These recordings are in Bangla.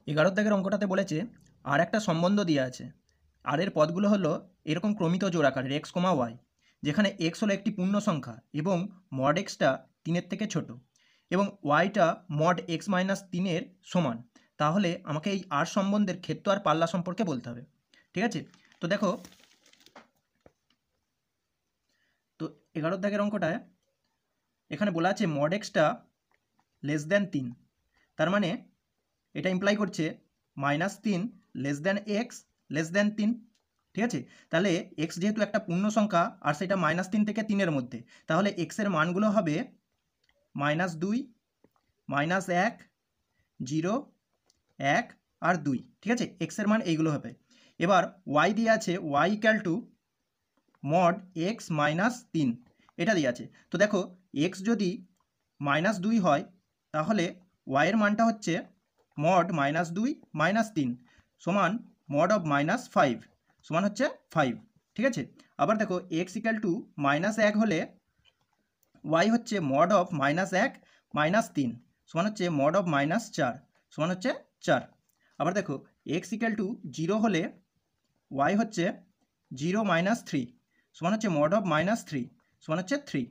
11 দাগের অঙ্কটাতে বলেছে আর একটা সম্বন্ধ দেওয়া আছে। আর এর পদগুলো হলো এরকম ক্রমিত জোড় আকারের এক্স কমা ওয়াই, যেখানে এক্স হলো একটি পূর্ণ সংখ্যা এবং মড এক্সটা 3-এর থেকে ছোট এবং ওয়াইটা মড এক্স মাইনাস 3-এর সমান। তাহলে আমাকে এই আর সম্বন্ধের ক্ষেত্র আর পাল্লা সম্পর্কে বলতে হবে। ঠিক আছে, তো দেখো, তো 11 দাগের অঙ্কটায় এখানে বলা আছে মড এক্সটা লেস দ্যান 3, তার মানে এটা ইমপ্লাই করছে -3 less than x less than 3। ঠিক আছে, তাহলে এক্স যেহেতু একটা পূর্ণ সংখ্যা আর সেটা -3 থেকে 3-এর মধ্যে, তাহলে এক্সের মানগুলো হবে -2, -1, 0, 1 আর 2। ঠিক আছে, এক্সের মান এইগুলো হবে। এবার ওয়াই দিয়ে আছে y equal to mod x minus 3, এটা দিয়ে আছে। তো দেখো, এক্স যদি -2 হয় তাহলে ওয়াইয়ের মানটা হচ্ছে মড -2 -3 সমান মড অফ -5 সমান হচ্ছে 5। ঠিক আছে, আবার দেখো এক্স ইকাল টু -1 হলে ওয়াই হচ্ছে মড অফ -1 -3 সমান হচ্ছে মড অফ -4 সমান হচ্ছে 4। আবার দেখো এক্স ইকাল টু 0 হলে ওয়াই হচ্ছে 0 - 3 সমান হচ্ছে মড অফ -3 সমান হচ্ছে 3।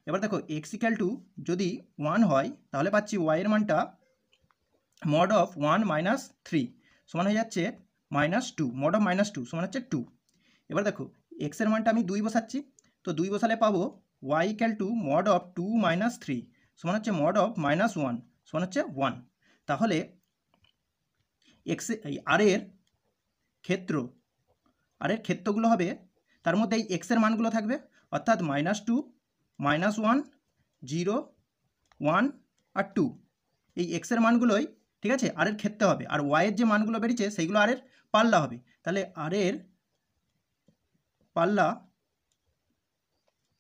এবার দেখো এক্স ইকাল টু যদি 1 হয় তাহলে পাচ্ছি ওয়াইয়ের মানটা মড অফ 1 - 3 সমান হয়ে যাচ্ছে -2 মড অফ -2 সমান হচ্ছে 2। এবার দেখো এক্সের মানটা আমি 2 বসাচ্ছি, তো 2 বসালে পাবো y equal to mod of 2 - 3 সমান হচ্ছে মড অফ -1 সমান হচ্ছে 1। তাহলে এক্স আর এর ক্ষেত্রগুলো হবে, তার মধ্যে এই এক্সের মানগুলো থাকবে, অর্থাৎ -2, -1, 0, 1 আর 2। এই এক্সের মানগুলোই ঠিক আছে আর এর ক্ষেত্রে হবে, আর ওয়াইয়ের যে মানগুলো বেরিয়েছে সেইগুলো আর এর পাল্লা হবে। তাহলে আর এর পাল্লা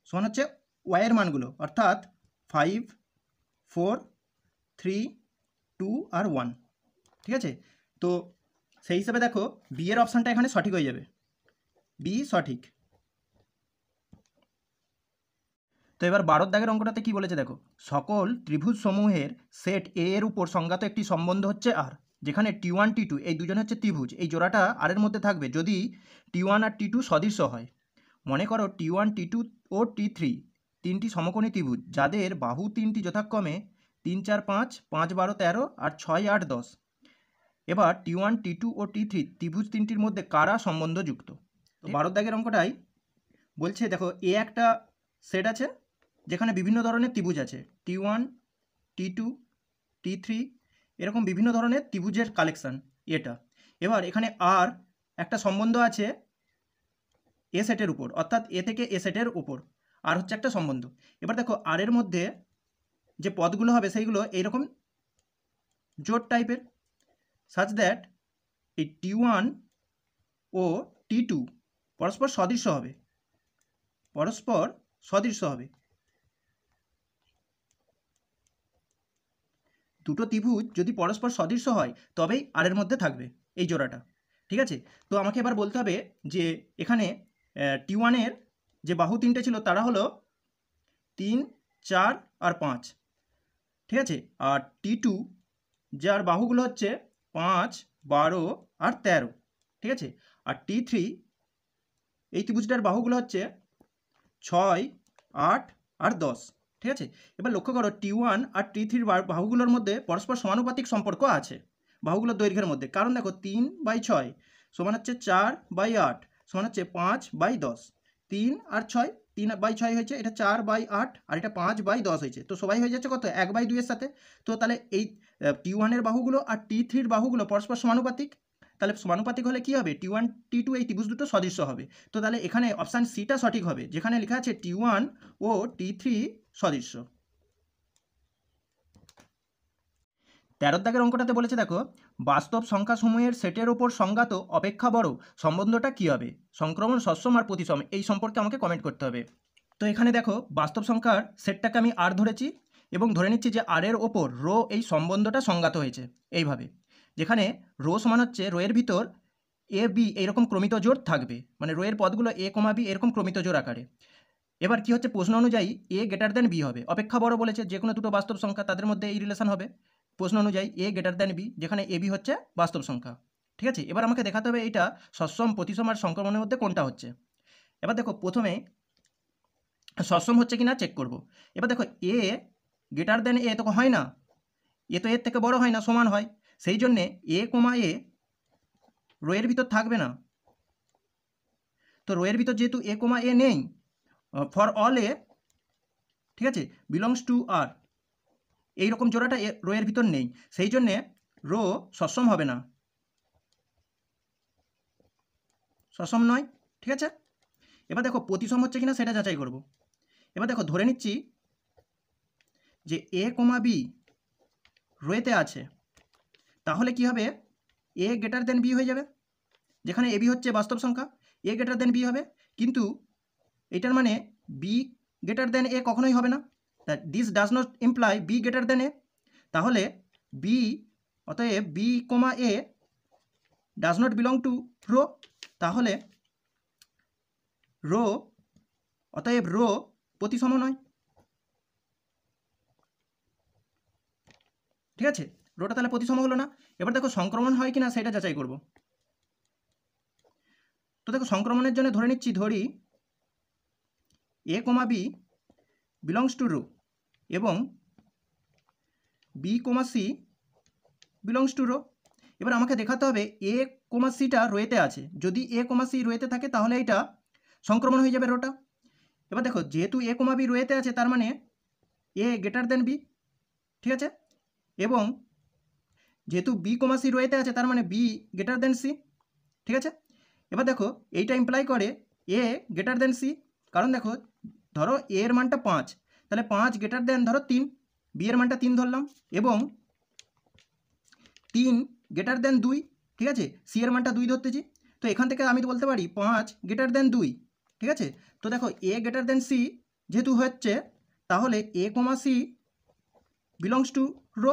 সমান হচ্ছে ওয়াইয়ের মানগুলো, অর্থাৎ 5, 4, 3, 2 আর 1। ঠিক আছে, তো সেই হিসাবে দেখো বি এর অপশানটা এখানে সঠিক হয়ে যাবে, বি সঠিক। তো এবার 12 দাগের অঙ্কটাতে কি বলেছে দেখো, সকল ত্রিভুজ সমূহের সেট এ এর উপর সংজ্ঞাত একটি সম্বন্ধ হচ্ছে আর, যেখানে T1 T2 এই দুজন হচ্ছে ত্রিভুজ, এই জোড়াটা আর এর মধ্যে থাকবে যদি T1 আর T2 সদৃশ্য হয়। মনে করো T1 T2 ও T3 তিনটি সমকোণী ত্রিভুজ যাদের বাহু তিনটি যথাক্রমে 3, 4, 5, 5, 12, 13 আর 6, 8, 10। এবার T1 T2 ও T3 ত্রিভুজ তিনটির মধ্যে কারা সম্বন্ধযুক্ত। তো 12 দাগের অঙ্কটাই বলছে দেখো এ একটা সেট আছে যেখানে বিভিন্ন ধরনের ত্রিভুজ আছে, T1, T2, T3 এরকম বিভিন্ন ধরনের ত্রিভুজের কালেকশন এটা। এবার এখানে আর একটা সম্বন্ধ আছে এ সেটের উপর, অর্থাৎ এ থেকে এ সেটের উপর আর হচ্ছে একটা সম্বন্ধ। এবার দেখো আর এর মধ্যে যে পদগুলো হবে সেইগুলো এইরকম জোট টাইপের, সাচ দ্যাট এই T1 ও T2 পরস্পর সদৃশ্য হবে, দুটো ত্রিভুজ যদি পরস্পর সদৃশ্য হয় তবেই আর এর মধ্যে থাকবে এই জোড়াটা। ঠিক আছে, তো আমাকে এবার বলতে হবে যে এখানে T1-এর যে বাহু তিনটে ছিল তারা হলো 3, 4 আর 5। ঠিক আছে, আর T2 যার বাহুগুলো হচ্ছে 5, 12 আর 13। ঠিক আছে, আর T3 এই ত্রিভুজটার বাহুগুলো হচ্ছে 6, 8 আর 10। ঠিক আছে, এবার লক্ষ্য করো T1 আর T3 বাহুগুলোর মধ্যে পরস্পর সমানুপাতিক সম্পর্ক আছে বাহুগুলোর দৈর্ঘ্যের মধ্যে, কারণ দেখো 3/6 সমান হচ্ছে 4/8 সমান হচ্ছে 5/10। 3 আর 6, 3/6 হয়েছে, এটা 4/8 আর এটা 5/10 হয়েছে, তো সবাই হয়ে যাচ্ছে কত 1/2 এর সাথে। তো তাহলে এই T1 এর বাহুগুলো আর T3 এর বাহুগুলো পরস্পর সমানুপাতিক, তাহলে সমানুপাতিক হলে কি হবে T1 T2 এই ত্রিভুজ দুটো সদৃশ্য হবে। তো তাহলে এখানে অপশান সিটা সঠিক হবে, যেখানে লেখা আছে T1 ও T3 সদৃশ্য। 13 দাগের অঙ্কটাতে বলেছে দেখো, বাস্তব সংখ্যাসমূহের সেটের ওপর সংজ্ঞাত অপেক্ষা বড় সম্বন্ধটা কী হবে, সংক্রমণ সসম আর প্রতিসম, এই সম্পর্কে আমাকে কমেন্ট করতে হবে। তো এখানে দেখো বাস্তব সংখ্যার সেটটাকে আমি আর ধরেছি এবং ধরে নিচ্ছি যে আর এর ওপর রো এই সম্বন্ধটা সংজ্ঞাত হয়েছে এইভাবে, যেখানে রো সমান হচ্ছে রোয়ের ভিতর এ বি এইরকম ক্রমিত জোড় থাকবে, মানে রোয়ের পদগুলো এ কমা বি এরকম ক্রমিত জোড় আকারে। এবার কি হচ্ছে প্রশ্ন অনুযায়ী এ গ্রেটার দেন বি হবে, অপেক্ষা বড় বলেছে, যে কোনো দুটো বাস্তব সংখ্যা তাদের মধ্যে এই রিলেশন হবে। প্রশ্ন অনুযায়ী এ গ্রেটার দ্যান বি, যেখানে এ বি হচ্ছে বাস্তব সংখ্যা। ঠিক আছে, এবার আমাকে দেখাতে হবে এইটা সসম, প্রতিসম আর সংক্রমণের মধ্যে কোনটা হচ্ছে। এবার দেখো প্রথমে সসম হচ্ছে কি না চেক করব। এবার দেখো এ গ্রেটার দ্যান এ তো হয় না, এ তো এর থেকে বড় হয় না, সমান হয়। সেই জন্যে এ কমা এ রোয়ের ভিতর থাকবে না। তো রোয়ের ভিতর যেহেতু এ কমা এ নেই, ফর অল এ, ঠিক আছে, বিলংস টু আর, এইরকম জোড়াটা রোয়ের ভিতর নেই, সেই জন্যে রো সসম হবে না, সসম নয়। ঠিক আছে, এবার দেখো প্রতিসম হচ্ছে কিনা সেটা যাচাই করব। এবার দেখো ধরে নিচ্ছি যে এ কমা বি রোয়েতে আছে, তাহলে কি হবে, এ গ্রেটার দেন বি হয়ে যাবে, যেখানে এ বি হচ্ছে বাস্তব সংখ্যা, এ গ্রেটার দেন বি হবে। কিন্তু এটার মানে বি গ্রেটার দেন এ কখনোই হবে না, this does not imply B greater than A. তাহলে বি, অতএব B comma A does not belong to rho, তাহলে রো, অতএব রো প্রতিসম নয়। ঠিক আছে, রোটা তাহলে প্রতিসম হলো না। এবার দেখো সংক্রমণ হয় কিনা সেটা যাচাই করব। তো দেখো সংক্রমণের জন্য ধরে নিচ্ছি, ধরি a comma b belongs to row এবং b comma c belongs to row. এবার আমাকে দেখাতে হবে এ কমা সিটা রোয়েতে আছে, যদি এ কমা সি রোয়েতে থাকে তাহলে এটা সংক্রমণ হয়ে যাবে রোটা। এবার দেখো যেহেতু এ কমা বি রোয়েতে আছে, তার মানে এ গ্রেটার দেন বি। ঠিক আছে, এবং যেহেতু বি কমা সি রোয়েতে আছে, তার মানে বি গ্রেটার দেন সি। ঠিক আছে, এবার দেখো এইটা ইমপ্লাই করে এ গ্রেটার দেন সি, কারণ দেখো ধরো এ এর মানটা 5, তাহলে 5 গ্রেটার দেন ধরো 3, বি এর মানটা 3 ধরলাম, এবং 3 গ্রেটার দেন 2, ঠিক আছে, সি এর মানটা 2 ধরতেছি। তো এখান থেকে আমি তো বলতে পারি 5 গ্রেটার দেন 2। ঠিক আছে, তো দেখো এ গ্রেটার দেন সি যেহেতু হচ্ছে, তাহলে এ কমা সি বিলংস টু রো।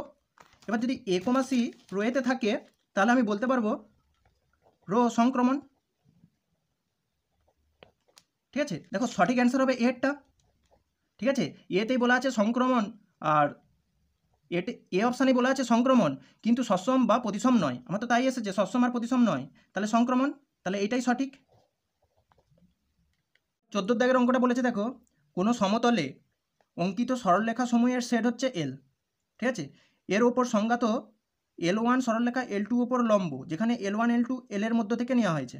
এবার যদি এ কমা সি রোয়েতে থাকে, তাহলে আমি বলতে পারবো রো সংক্রমণ। ঠিক আছে, দেখো সঠিক অ্যান্সার হবে এরটা। ঠিক আছে, এতেই বলা আছে সংক্রমণ, আর এ অপশানে বলা আছে সংক্রমণ, কিন্তু সসম বা প্রতিসম নয়। আমার তো তাই এসেছে সসম আর প্রতিসম নয়, তাহলে সংক্রমণ, তাহলে এইটাই সঠিক। 14 দাগের অঙ্কটা বলেছে, দেখো কোনো সমতলে অঙ্কিত সরলরেখা সমূহের সেট হচ্ছে এল। ঠিক আছে, এর ওপর সংজ্ঞাত L1 সরলরেখা L2 ওপর লম্ব, যেখানে L1 L2 এল এর মধ্য থেকে নেওয়া হয়েছে।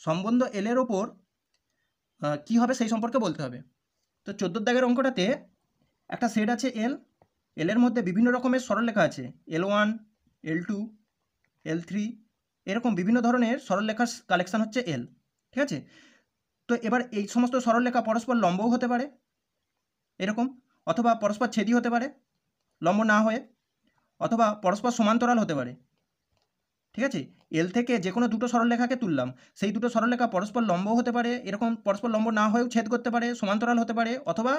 সম্বন্ধ এল এর ওপর কী হবে সেই সম্পর্কে বলতে হবে। তো 14 দাগের অঙ্কটাতে একটা সেট আছে এল, এলের মধ্যে বিভিন্ন রকমের সরলরেখা আছে, L1 L2 L3, এরকম বিভিন্ন ধরনের সরলরেখার কালেকশন হচ্ছে এল। ঠিক আছে, তো এবার এই সমস্ত সরলরেখা পরস্পর লম্বও হতে পারে এরকম, অথবা পরস্পর ছেদী হতে পারে লম্ব না হয়ে, অথবা পরস্পর সমান্তরাল হতে পারে। ঠিক আছে, এল থেকে যে কোনো দুটো সরলরেখাকে তুললাম, সেই দুটো সরলরেখা পরস্পর লম্বও হতে পারে, এরকম পরস্পর লম্ব না হয়েও ছেদ করতে পারে, সমান্তরাল হতে পারে, অথবা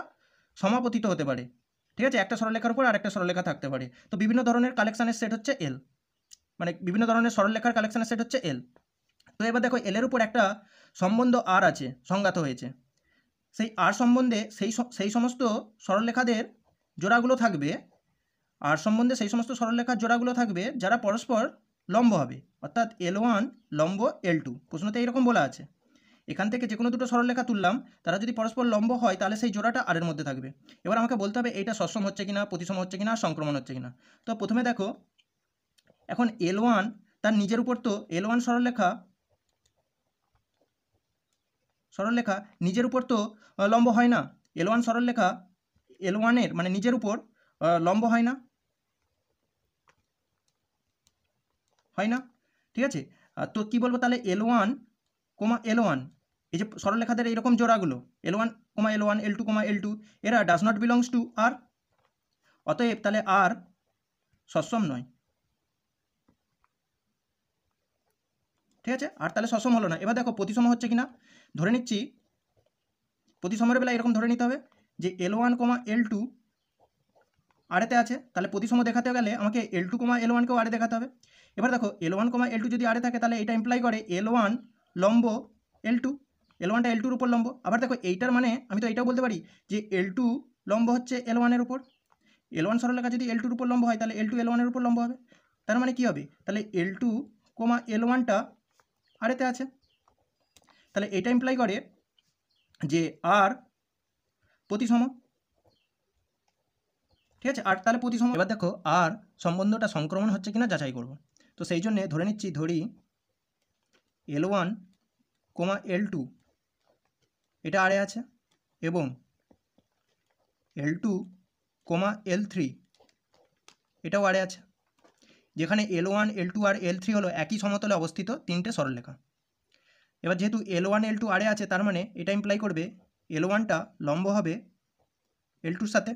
সমাপতিত হতে পারে। ঠিক আছে, একটা সরলরেখার উপর আরেকটা সরলরেখা থাকতে পারে। তো বিভিন্ন ধরনের কালেকশানের সেট হচ্ছে এল, মানে বিভিন্ন ধরনের সরলরেখার কালেকশানের সেট হচ্ছে এল। তো এবার দেখো এলের উপর একটা সম্বন্ধ আর আছে, সংজ্ঞাত হয়েছে। সেই আর সম্বন্ধে সেই সমস্ত সরলরেখাদের জোড়াগুলো থাকবে, আর সম্বন্ধে সেই সমস্ত সরলরেখার জোড়াগুলো থাকবে যারা পরস্পর লম্ব হবে, অর্থাৎ L1 লম্ব L2। প্রশ্নতে এইরকম বলা আছে, এখান থেকে যে কোনো দুটো সরলরেখা তুললাম, তারা যদি পরস্পর লম্ব হয় তাহলে সেই জোড়াটা আর এর মধ্যে থাকবে। এবার আমাকে বলতে হবে এইটা সসম হচ্ছে কিনা, প্রতিসম হচ্ছে কিনা, সংক্রমণ হচ্ছে কিনা। তো প্রথমে দেখো এখন L1 তার নিজের উপর তো L1 সরলরেখা নিজের উপর তো লম্ব হয় না, L1 সরলরেখা L1 এর মানে নিজের উপর লম্ব হয় না, হয় না। ঠিক আছে, তো কি বলবো তাহলে L1 কমা L1, এই যে সরলরেখাদের এইরকম জোড়াগুলো L1 কমা L1 L2 কমা L2, এরা ডাজ নট বিলংস টু আর, অতএব তাহলে আর সসম নয়। ঠিক আছে, আর তাহলে সসম হলো না। এবার দেখো প্রতিসম হচ্ছে কিনা, ধরে নিচ্ছি প্রতিসমের বেলা এরকম ধরে নিতে হবে যে L1 কমা L2 আরেতে আছে, তাহলে প্রতিসম দেখাতে গেলে আমাকে L2 কমা L1কেও আরে দেখাতে হবে। এবার দেখো L1 কমা L2 যদি আরে থাকে, তাহলে এটা ইমপ্লাই করে L1 লম্ব L2, L1টা L2-র উপর লম্ব। আবার দেখো এইটার মানে আমি তো এইটাও বলতে পারি যে L2 লম্ব হচ্ছে L1 এর উপর, L1 সরলরেখা যদি L2 এর উপর লম্ব হয় তাহলে L2 L1 এর উপর লম্ব হবে। তার মানে কি হবে, তাহলে L2, L1টা আরেতে আছে। তাহলে এটা ইমপ্লাই করে যে আর প্রতিসম, ঠিক আছে, আর তাহলে প্রতিসম। এবার দেখো আর সম্বন্ধটা সংক্রমণ হচ্ছে কিনা যাচাই করব। তো সেই জন্যে ধরে নিচ্ছি, ধরি L1, L2 এটা আরে আছে এবং L2, L3 এটাও আরে আছে, যেখানে L1, L2 আর L3 হলো একই সমতলে অবস্থিত তিনটে সরলরেখা। এবার যেহেতু L1, L2 আরে আছে, তার মানে এটা ইমপ্লাই করবে L1টা লম্ব হবে L2-র সাথে,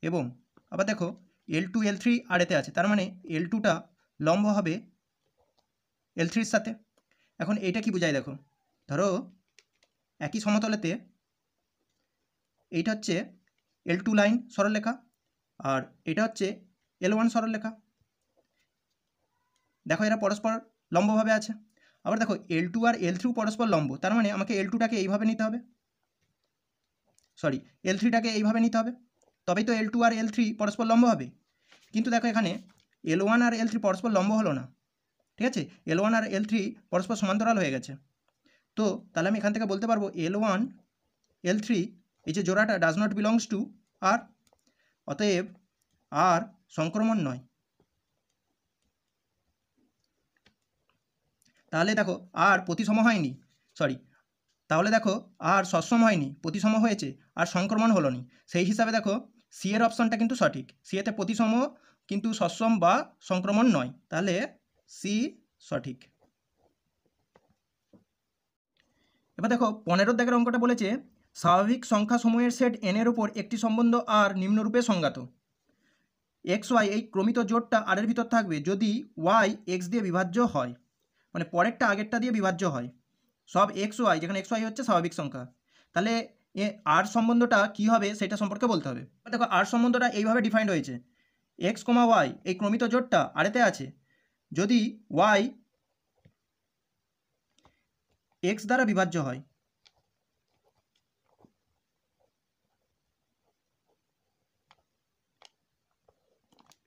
এবং আবার দেখো L2, L3 আরেতে আছে, তার মানে L2টা লম্ব হবে L3-র সাথে। এখন এইটা কি বোঝায় দেখো, ধরো একই সমতলেতে এইটা হচ্ছে L2 লাইন সরলরেখা আর এটা হচ্ছে L1 সরলরেখা। দেখো এরা পরস্পর লম্বভাবে আছে। আবার দেখো L2 আর L3 পরস্পর লম্ব, তার মানে আমাকে L2টাকে এইভাবে নিতে হবে, সরি L3টাকে এইভাবে নিতে হবে, তবেই তো L2 আর L3 পরস্পর লম্ব হবে। কিন্তু দেখো এখানে L1 আর L3 পরস্পর লম্ব হলো না, ঠিক আছে, L1 আর L3 পরস্পর সমান্তরাল হয়ে গেছে। তো তাহলে আমি এখান থেকে বলতে পারবো L1, L3 এই যে জোড়াটা ডাজ নট বিলংস টু আর, অতএব আর সংক্রমণ নয়। তাহলে দেখো আর প্রতিসম হয়নি, সরি, তাহলে দেখো আর সসম হয়নি, প্রতিসম হয়েছে, আর সংক্রমণ হলো নি। সেই হিসাবে দেখো সি এর অপশনটা কিন্তু সঠিক, সি এতে প্রতিসম কিন্তু সসম বা সংক্রমণ নয়, তাহলে সি সঠিক। এবার দেখো 15 দাগের অঙ্কটা বলেছে স্বাভাবিক সংখ্যাসমূহের সেট n এর উপর একটি সম্বন্ধ আর নিম্নরূপে সংজ্ঞাত। এক্স ওয়াই এই ক্রমিত জোটটা আর এর ভিতর থাকবে যদি ওয়াই এক্স দিয়ে বিভাজ্য হয়, মানে পরেরটা আগেরটা দিয়ে বিভাজ্য হয়, সব এক্স ওয়াই, যেখানে এক্স ওয়াই হচ্ছে স্বাভাবিক সংখ্যা। তাহলে এ আর সম্বন্ধটা কি হবে সেটা সম্পর্কে বলতে হবে। দেখো আর সম্বন্ধটা এইভাবে ডিফাইন্ড হয়েছে, এক্স, ওয়াই এই ক্রমিত জোটটা আরেতে আছে যদি ওয়াই এক্স দ্বারা বিভাজ্য হয়।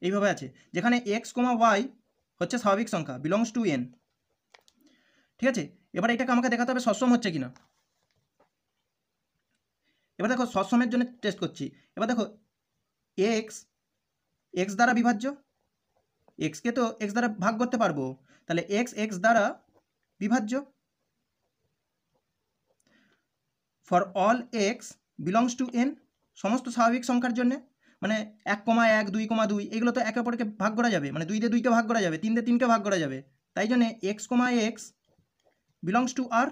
এইভাবে আছে, যেখানে এক্স, ওয়াই হচ্ছে স্বাভাবিক সংখ্যা, বিলংস টু এন, ঠিক আছে। এবার এটাকে আমাকে দেখাতে হবে সসম হচ্ছে কিনা। এবার দেখো সসমের জন্য টেস্ট করছি। এবার দেখো এক্স এক্স দ্বারা বিভাজ্য, এক্সকে তো এক্স দ্বারা ভাগ করতে পারবো, তাহলে এক্স এক্স দ্বারা বিভাজ্য। For all x belongs to N, সমস্ত স্বাভাবিক সংখ্যার জন্য, মানে 1, 2, 2 এগুলো তো একে অপরকে ভাগ করা যাবে, মানে 2 দিয়ে 2কে ভাগ করা যাবে, 3 দিয়ে 3কে ভাগ করা যাবে, তাই জন্যে এক্স, এক্স বিলংস টু আর,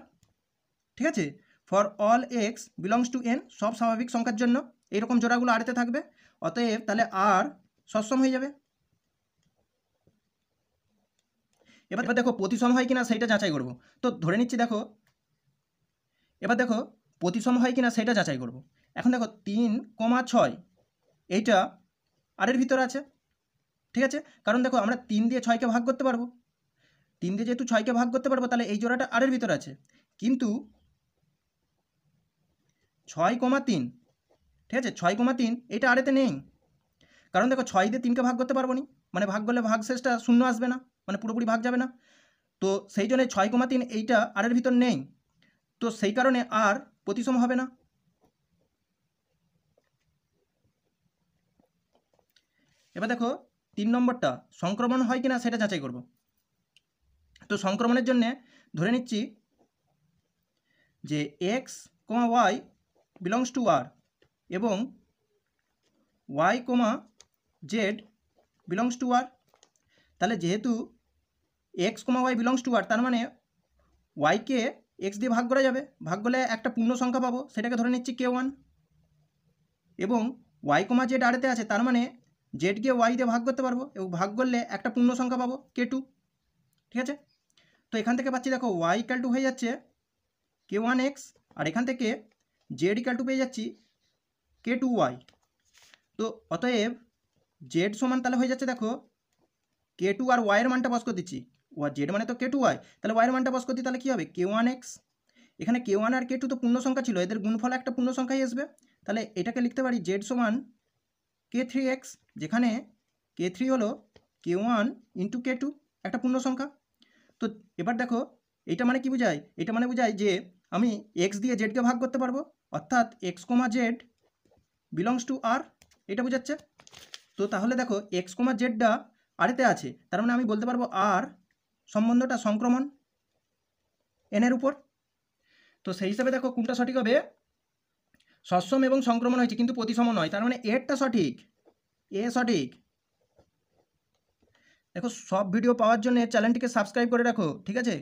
ঠিক আছে। For all x belongs to N, সব স্বাভাবিক সংখ্যার জন্য এইরকম জোড়াগুলো আরেতে থাকবে, অতএব তাহলে আর সসম হয়ে যাবে। এবার দেখো প্রতিসম হয় কিনা সেইটা যাচাই করব। তো ধরে নিচ্ছি দেখো, এবার দেখো প্রতিসম হয় কিনা সেটা যাচাই করব। এখন দেখো 3, 6 এইটা আরের ভিতরে আছে, ঠিক আছে, কারণ দেখো আমরা 3 দিয়ে 6কে ভাগ করতে পারবো, 3 দিয়ে যেহেতু 6কে ভাগ করতে পারবো তাহলে এই জোড়াটা আরের ভিতরে আছে। কিন্তু 6, 3, ঠিক আছে, 6, 3 এটা আরেতে নেই, কারণ দেখো 6 দিয়ে 3কে ভাগ করতে পারবো নি, মানে ভাগ করলে ভাগ শেষটা শূন্য আসবে না, মানে পুরোপুরি ভাগ যাবে না। তো সেই জন্য 6, 3 এইটা আরের ভিতর নেই, তো সেই কারণে আর প্রতিসম হবে না। এবার দেখো 3 নম্বরটা সংক্রমণ হয় কিনা সেটা যাচাই করব। তো সংক্রমণের জন্য ধরে নিচ্ছি যে এক্স, ওয়াই বিলংস টু আর এবং ওয়াই, জেড বিলংস টু আর। তাহলে যেহেতু এক্স, ওয়াই বিলংস টু আর, তার মানে ওয়াইকে এক্স দিয়ে ভাগ করা যাবে, ভাগ করলে একটা পূর্ণ সংখ্যা পাবো, সেটাকে ধরে নিচ্ছি K1, এবং ওয়াই, জেড আরেতে আছে, তার মানে জেডকে ওয়াই দিয়ে ভাগ করতে পারবো এবং ভাগ করলে একটা পূর্ণ সংখ্যা পাবো K2, ঠিক আছে। তো এখান থেকে পাচ্ছি দেখো ওয়াই ইকাল টু হয়ে যাচ্ছে K1x, আর এখান থেকে জেড ইকাল টু পেয়ে যাচ্ছি K2y। তো অতএব জেড সমান তাহলে হয়ে যাচ্ছে দেখো K2 আর ওয়াইয়ের মানটা বস করে দিচ্ছি, জেড মানে তো K2y, তাহলে ওয়াইয়ের মানটা বস করে দিই, তাহলে কী হবে K1x। এখানে K1 আর K2 তো পূর্ণ সংখ্যা ছিল, এদের গুণফল একটা পূর্ণ সংখ্যাই আসবে, তাহলে এটাকে লিখতে পারি জেড সমান k3x, যেখানে k3 হলো k1 ইন্টু k2, একটা পূর্ণ সংখ্যা। তো এবার দেখো এটা মানে কি বোঝায়? এটা মানে বোঝায় যে আমি x দিয়ে জেডকে ভাগ করতে পারবো, অর্থাৎ x, z বিলংস টু আর, এটা বোঝাচ্ছে। তো তাহলে দেখো x, zটা আরেতে আছে, তার মানে আমি বলতে পারবো আর সম্বন্ধটা সংক্রমণ এনের উপর। তো সেই হিসাবে দেখো কোনটা সঠিক হবে? সসম এবং সংক্রমণ হয়েছে কিন্তু প্রতিসম নয়, তার মানে এরটা সঠিক, এ সঠিক। দেখো সব ভিডিও পাওয়ার জন্য চ্যানেলটিকে সাবস্ক্রাইব করে রাখো, ঠিক আছে?